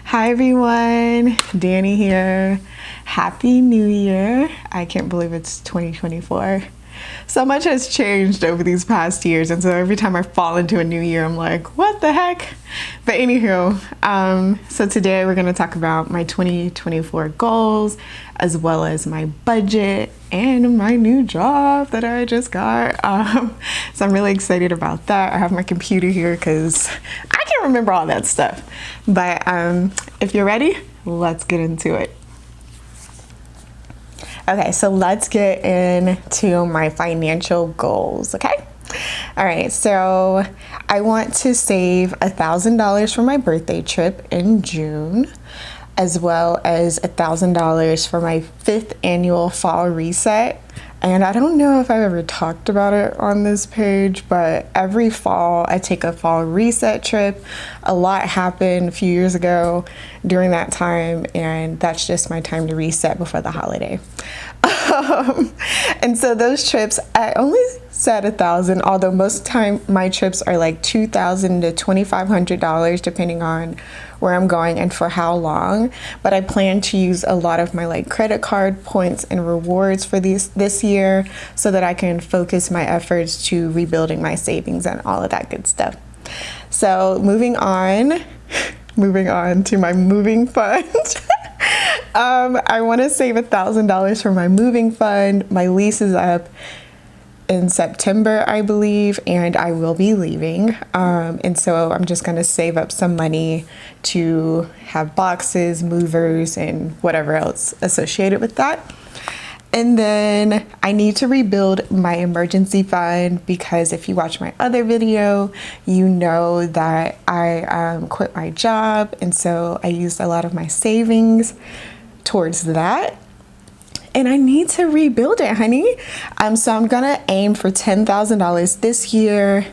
Hi everyone, Danny here. Happy New Year. I can't believe it's 2024. So much has changed over these past years, and so every time I fall into a new year, I'm like, what the heck? But anywho, so today we're going to talk about my 2024 goals, as well as my budget and my new job that I just got. So I'm really excited about that. I have my computer here because I can't remember all that stuff. But if you're ready, let's get into it. Okay, so let's get into my financial goals, okay? All right, so I want to save $1,000 for my birthday trip in June, as well as $1,000 for my 5th annual fall reset. And I don't know if I've ever talked about it on this page, but every fall I take a fall reset trip. A lot happened a few years ago during that time, and that's just my time to reset before the holiday. And so those trips, I only said 1,000, although most of the time my trips are like $2,000 to $2,500 depending on where I'm going and for how long. But I plan to use a lot of my credit card points and rewards for this year so that I can focus my efforts to rebuilding my savings and all of that good stuff. So moving on to my moving fund. I want to save $1,000 for my moving fund. My lease is up in September, I believe, and I will be leaving. And so I'm just going to save up some money to have boxes, movers, and whatever else associated with that. And then I need to rebuild my emergency fund because if you watch my other video, you know that I quit my job. And so I used a lot of my savings towards that. And I need to rebuild it, honey. So I'm gonna aim for $10,000 this year.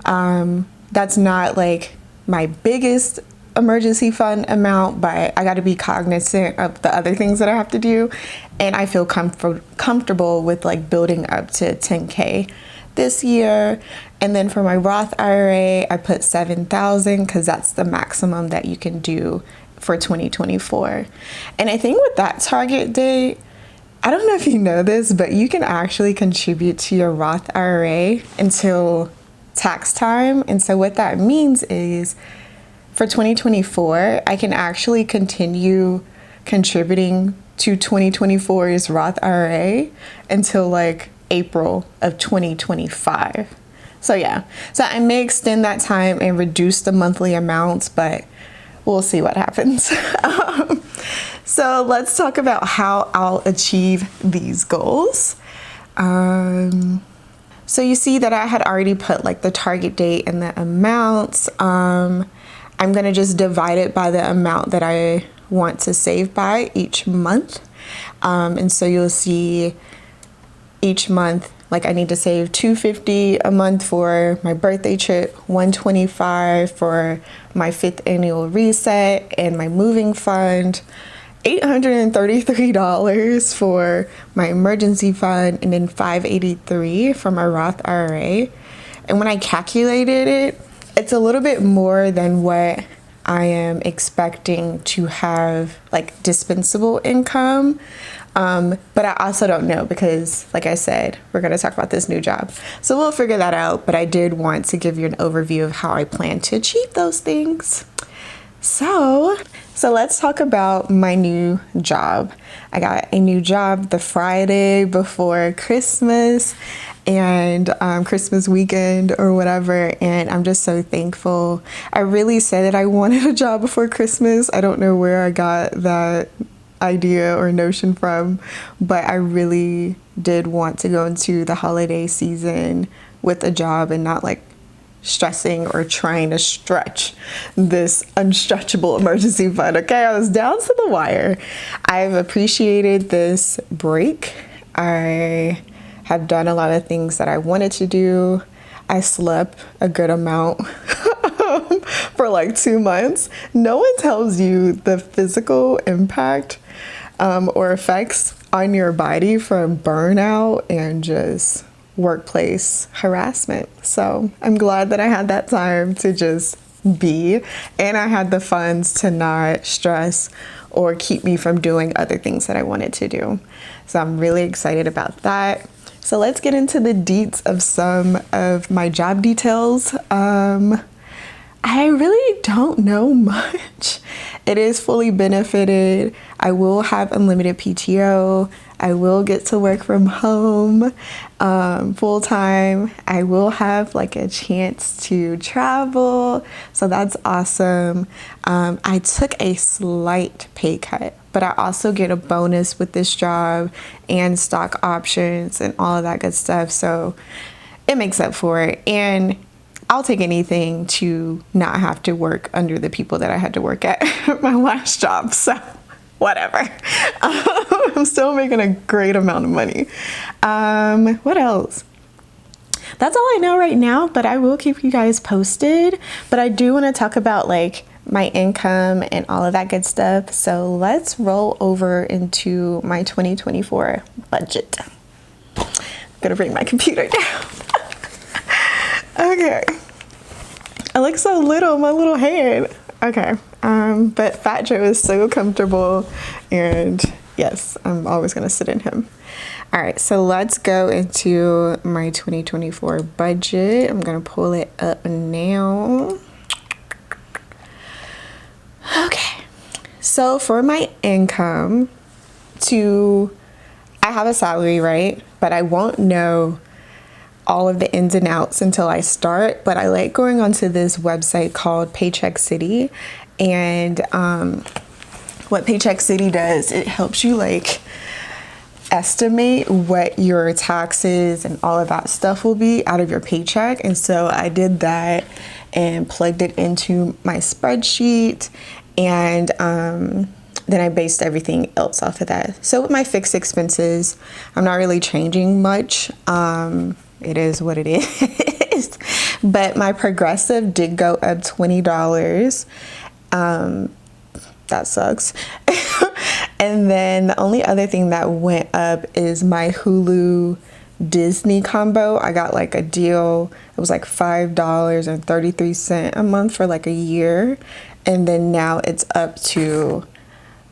That's not like my biggest emergency fund amount, but I got to be cognizant of the other things that I have to do, and I feel comfortable with building up to 10K this year. And then for my Roth IRA, I put 7,000 because that's the maximum that you can do for 2024. And I think with that target date, I don't know if you know this, but you can actually contribute to your Roth IRA until tax time. And so what that means is for 2024, I can actually continue contributing to 2024's Roth IRA until April of 2025. So yeah, so I may extend that time and reduce the monthly amounts, but we'll see what happens. So let's talk about how I'll achieve these goals. So you see that I had already put the target date and the amounts. I'm going to just divide it by the amount that I want to save by each month. And so you'll see each month, I need to save $250 a month for my birthday trip, $125 for my 5th annual reset and my moving fund, $833 for my emergency fund, and then $583 for my Roth IRA. And when I calculated it, it's a little bit more than what I am expecting to have dispensable income. But I also don't know because, like I said, we're going to talk about this new job. So we'll figure that out. But I did want to give you an overview of how I plan to achieve those things. So let's talk about my new job. I got a new job the Friday before Christmas and Christmas weekend or whatever, and I'm just so thankful. I really said that I wanted a job before Christmas. I don't know where I got that idea or notion from, but I really did want to go into the holiday season with a job and not stressing or trying to stretch this unstretchable emergency fund. Okay, I was down to the wire. I've appreciated this break. I have done a lot of things that I wanted to do. I slept a good amount for 2 months. No one tells you the physical impact or effects on your body from burnout and just workplace harassment. So I'm glad that I had that time to just be, and I had the funds to not stress or keep me from doing other things that I wanted to do. So I'm really excited about that. So let's get into the deets of some of my job details. I really don't know much. It is fully benefited. I will have unlimited PTO. I will get to work from home full time. I will have like a chance to travel. So that's awesome. I took a slight pay cut, but I also get a bonus with this job and stock options and all of that good stuff. So it makes up for it. And I'll take anything to not have to work under the people that I had to work at my last job. So whatever. I'm still making a great amount of money. What else? That's all I know right now, but I will keep you guys posted. But I do want to talk about like my income and all of that good stuff. So let's roll over into my 2024 budget. I'm gonna bring my computer down. Okay. I look so little, my little hand. Okay. But Fat Joe is so comfortable, and yes, I'm always gonna sit in him. All right, so let's go into my 2024 budget. I'm gonna pull it up now. Okay. So for my income, I have a salary, right? But I won't know all of the ins and outs until I start. But I like going onto this website called Paycheck City, and what Paycheck City does, it helps you like estimate what your taxes and all of that stuff will be out of your paycheck. And so I did that and plugged it into my spreadsheet, and then I based everything else off of that. So with my fixed expenses, I'm not really changing much. It is what it is. But my progressive did go up $20. That sucks. And then the only other thing that went up is my Hulu Disney combo. I got like a deal. It was like $5.33 a month for like a year. And then now it's up to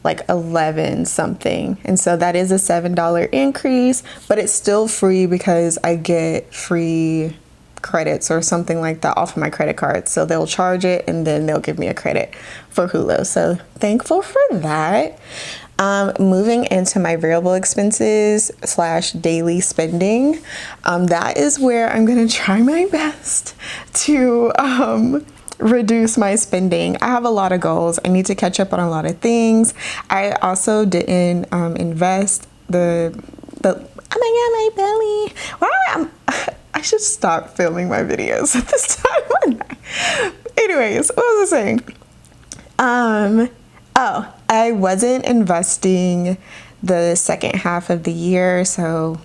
like 11 something. And so that is a $7 increase, but it's still free because I get free credits or something like that off of my credit card. So they'll charge it and then they'll give me a credit for Hulu. So thankful for that. Moving into my variable expenses / daily spending. That is where I'm going to try my best to reduce my spending. I have a lot of goals. I need to catch up on a lot of things. I also didn't invest oh my god, my belly. I should stop filming my videos at this time. Anyways, what was I saying? I wasn't investing the second half of the year, so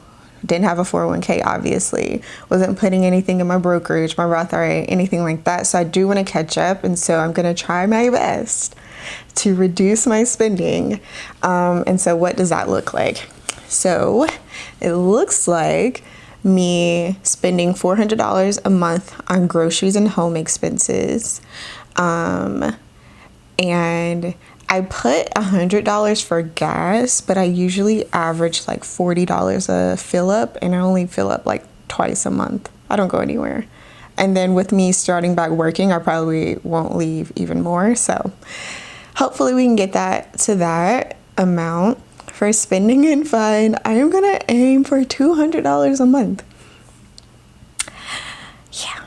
didn't have a 401k, obviously. Wasn't putting anything in my brokerage, my Roth IRA, anything like that. So I do want to catch up, and so I'm going to try my best to reduce my spending. And so what does that look like? So it looks like me spending $400 a month on groceries and home expenses. And I put $100 for gas, but I usually average like $40 a fill up, and I only fill up like twice a month. I don't go anywhere. And then with me starting back working, I probably won't leave even more. So hopefully we can get that to that amount for spending and fun. I am gonna aim for $200 a month. Yeah.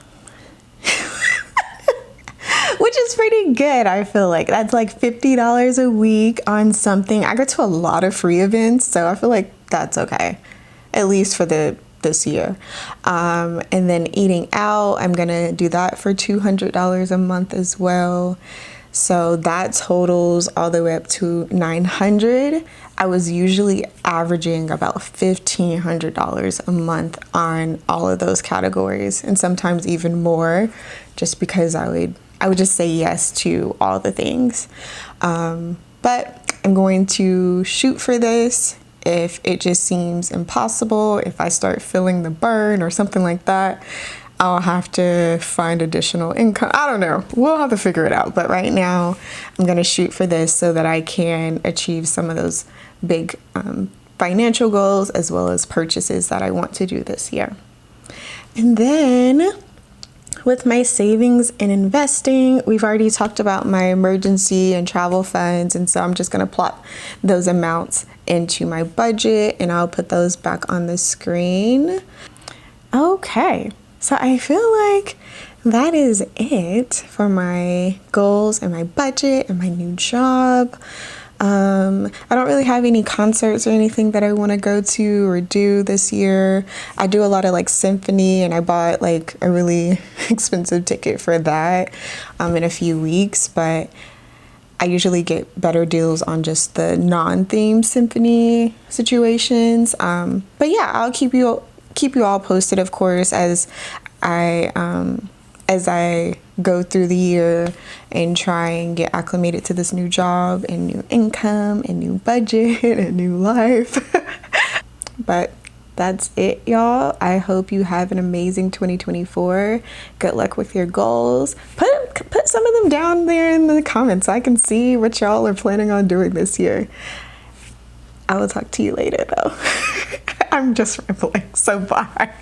Which is pretty good. I feel like that's like $50 a week on something. I go to a lot of free events, so I feel like that's okay, at least for this year. And then eating out, I'm gonna do that for $200 a month as well. So that totals all the way up to $900. I was usually averaging about $1,500 a month on all of those categories, and sometimes even more, just because I would just say yes to all the things. But I'm going to shoot for this. If it just seems impossible, if I start feeling the burn or something like that, I'll have to find additional income. I don't know. We'll have to figure it out. But right now, I'm going to shoot for this so that I can achieve some of those big financial goals as well as purchases that I want to do this year. And then with my savings and investing, we've already talked about my emergency and travel funds. And so I'm just going to plot those amounts into my budget and I'll put those back on the screen. Okay. So I feel like that is it for my goals and my budget and my new job. I don't really have any concerts or anything that I want to go to or do this year. I do a lot of like symphony and I bought like a really expensive ticket for that in a few weeks, but I usually get better deals on just the non-themed symphony situations. But yeah, I'll keep you all posted, of course, as I go through the year and try and get acclimated to this new job and new income and new budget and new life. But that's it, y'all. I hope you have an amazing 2024. Good luck with your goals. Put some of them down there in the comments so I can see what y'all are planning on doing this year. I will talk to you later, though. I'm just rambling, so bye.